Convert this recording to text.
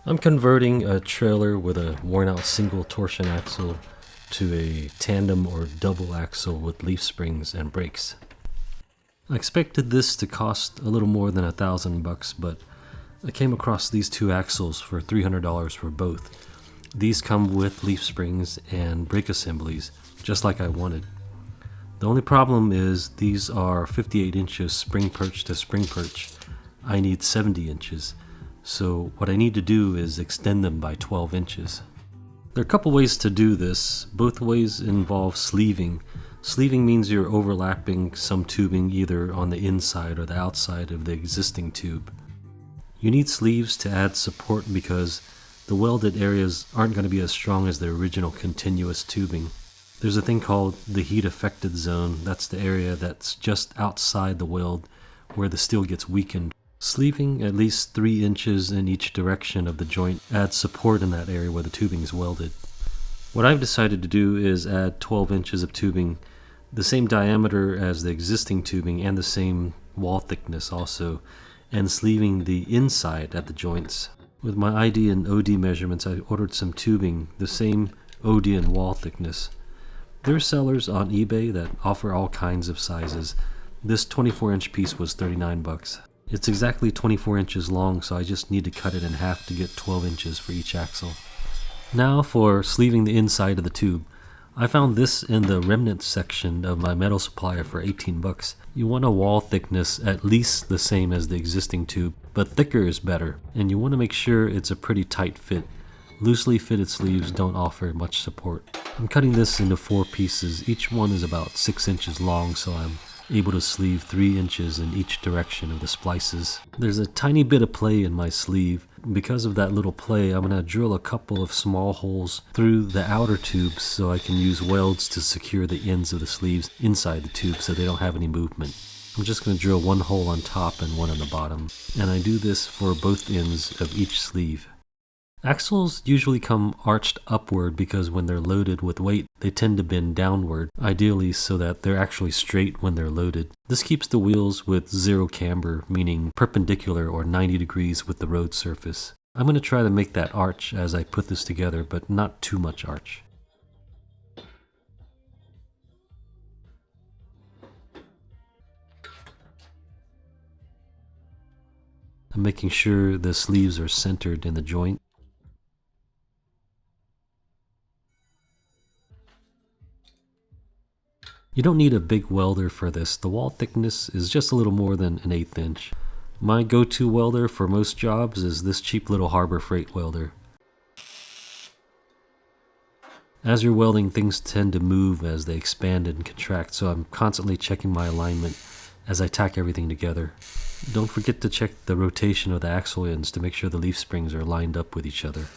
I'm converting a trailer with a worn out single torsion axle to a tandem or double axle with leaf springs and brakes. I expected this to cost a little more than $1,000, but I came across these two axles for $300 for both. These come with leaf springs and brake assemblies, just like I wanted. The only problem is these are 58 inches spring perch to spring perch. I need 70 inches. So what I need to do is extend them by 12 inches. There are a couple ways to do this. Both ways involve sleeving. Sleeving means you're overlapping some tubing either on the inside or the outside of the existing tube. You need sleeves to add support because the welded areas aren't going to be as strong as the original continuous tubing. There's a thing called the heat affected zone. That's the area that's just outside the weld where the steel gets weakened. Sleeving at least 3 inches in each direction of the joint adds support in that area where the tubing is welded. What I've decided to do is add 12 inches of tubing, the same diameter as the existing tubing and the same wall thickness also, and sleeving the inside at the joints. With my ID and OD measurements, I ordered some tubing, the same OD and wall thickness. There are sellers on eBay that offer all kinds of sizes. This 24-inch piece was $39. It's exactly 24 inches long, so I just need to cut it in half to get 12 inches for each axle. Now for sleeving the inside of the tube. I found this in the remnants section of my metal supplier for $18. You want a wall thickness at least the same as the existing tube, but thicker is better, and you want to make sure it's a pretty tight fit. Loosely fitted sleeves don't offer much support. I'm cutting this into 4 pieces. Each one is about 6 inches long, so I'm able to sleeve 3 inches in each direction of the splices. There's a tiny bit of play in my sleeve. Because of that little play, I'm going to drill a couple of small holes through the outer tubes so I can use welds to secure the ends of the sleeves inside the tube so they don't have any movement. I'm just going to drill one hole on top and one on the bottom, and I do this for both ends of each sleeve. Axles usually come arched upward because when they're loaded with weight, they tend to bend downward, ideally so that they're actually straight when they're loaded. This keeps the wheels with zero camber, meaning perpendicular or 90 degrees with the road surface. I'm going to try to make that arch as I put this together, but not too much arch. I'm making sure the sleeves are centered in the joint. You don't need a big welder for this. The wall thickness is just a little more than an 1/8 inch. My go-to welder for most jobs is this cheap little Harbor Freight welder. As you're welding, things tend to move as they expand and contract, so I'm constantly checking my alignment as I tack everything together. Don't forget to check the rotation of the axle ends to make sure the leaf springs are lined up with each other.